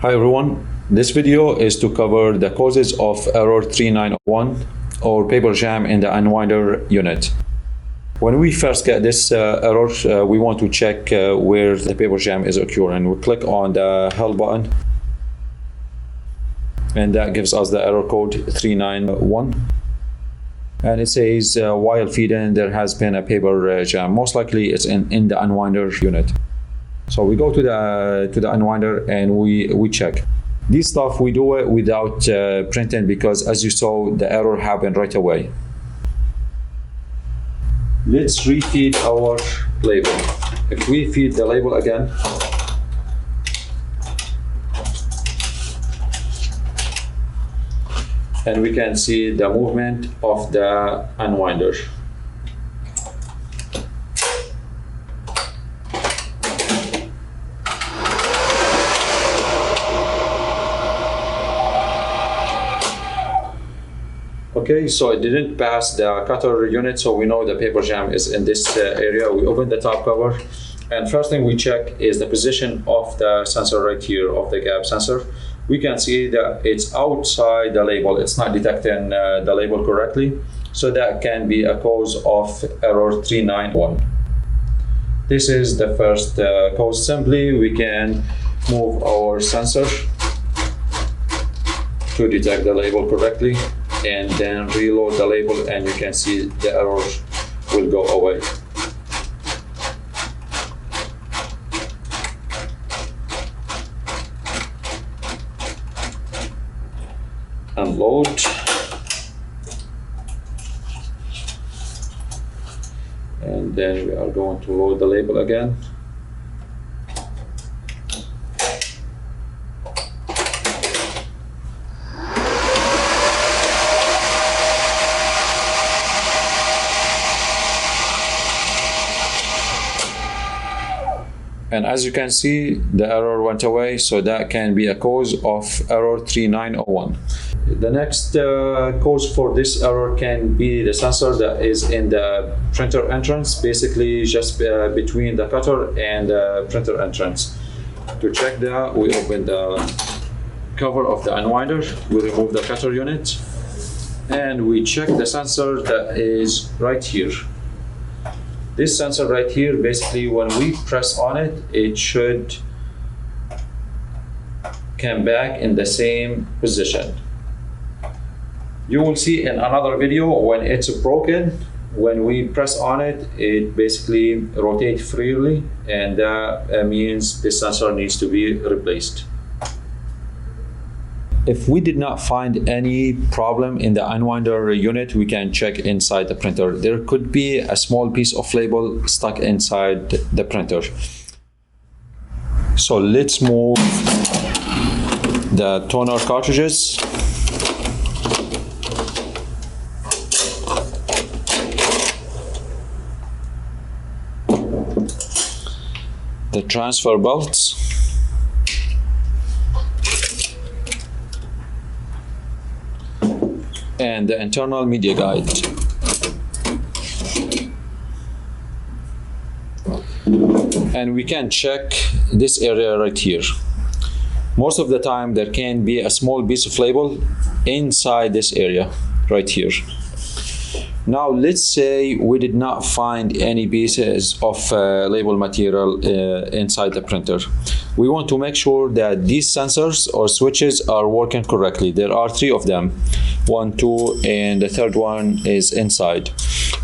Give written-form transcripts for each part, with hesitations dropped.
Hi everyone, this video is to cover the causes of error 3901 or paper jam in the unwinder unit. When we first get this error, we want to check where the paper jam is occurring. We click on the help button and that gives us the error code 391. And it says while feeding there has been a paper jam. Most likely it's in the unwinder unit. So we go to the unwinder and we check. This stuff we do it without printing because, as you saw, the error happened right away. Let's refeed our label. If we feed the label again, and we can see the movement of the unwinder. Okay, so it didn't pass the cutter unit, so we know the paper jam is in this area. We open the top cover, and first thing we check is the position of the sensor right here, of the gap sensor. We can see that it's outside the label. It's not detecting the label correctly, so that can be a cause of error 391. This is the first cause. Simply, we can move our sensor to detect the label correctly, and then reload the label, and you can see the error will go away. Unload. And then we are going to load the label again. And as you can see, the error went away, so that can be a cause of error 3901. The next cause for this error can be the sensor that is in the printer entrance, basically just between the cutter and the printer entrance. To check that, we open the cover of the unwinder, we remove the cutter unit, and we check the sensor that is right here. This sensor right here, basically when we press on it, it should come back in the same position. You will see in another video when it's broken, when we press on it, it basically rotates freely, and that means this sensor needs to be replaced. If we did not find any problem in the unwinder unit, we can check inside the printer. There could be a small piece of label stuck inside the printer. So let's move the toner cartridges. The transfer belts. And the internal media guide. And we can check this area right here. Most of the time there can be a small piece of label inside this area right here. Now let's say we did not find any pieces of label material inside the printer. We want to make sure that these sensors or switches are working correctly. There are 3 of them, 1, 2, and the third one is inside.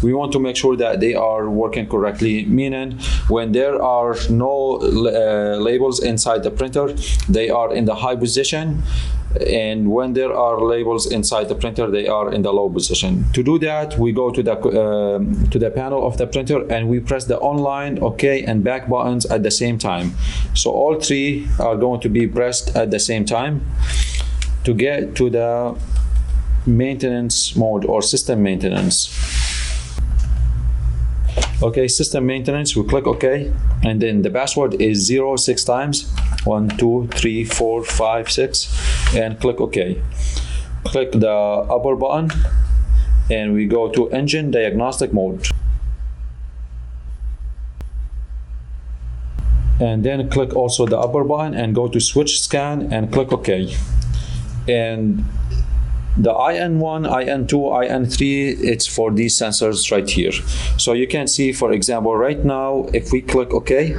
We want to make sure that they are working correctly, meaning when there are no labels inside the printer, they are in the high position, and when there are labels inside the printer, they are in the low position. To do that, we go to the panel of the printer and we press the online, OK, and back buttons at the same time. So all 3 are going to be pressed at the same time to get to the maintenance mode or system maintenance. Okay, system maintenance, we click OK, and then the password is 0 6 times, 1 2 3 4 5 6, and click OK. Click the upper button and we go to engine diagnostic mode. and then click also the upper button and go to switch scan and click OK. And the IN1, IN2, IN3, it's for these sensors right here. So you can see, for example, right now, if we click OK,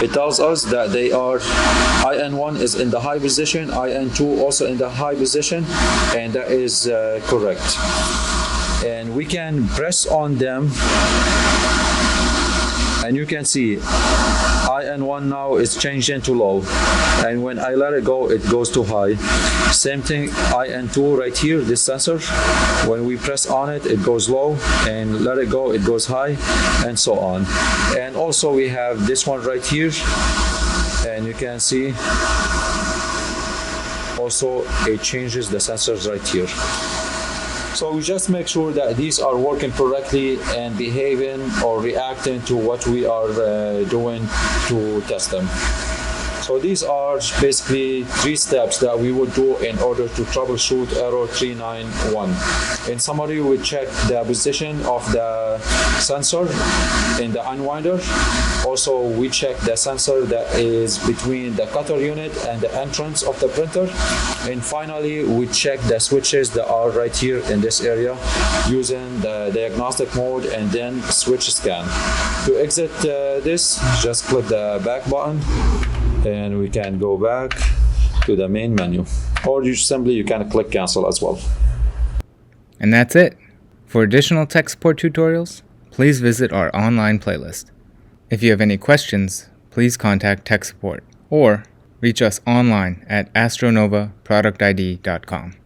it tells us that they are, IN1 is in the high position, IN2 also in the high position, and that is correct. And we can press on them, and you can see IN1 now is changed into low, and when I let it go, it goes to high. Same thing, IN2 right here, this sensor, when we press on it, it goes low, and let it go, it goes high, and so on. And also we have this one right here, and you can see also it changes the sensors right here. So we just make sure that these are working correctly and behaving or reacting to what we are doing to test them. So these are basically 3 steps that we would do in order to troubleshoot error 391. In summary, we check the position of the sensor in the unwinder. Also, we check the sensor that is between the cutter unit and the entrance of the printer. And finally, we check the switches that are right here in this area using the diagnostic mode and then switch scan. To exit this, just click the back button, and we can go back to the main menu, or you can click cancel as well. And that's it. For additional tech support tutorials, please visit our online playlist. If you have any questions, please contact tech support or reach us online at AstroNovaProductID.com.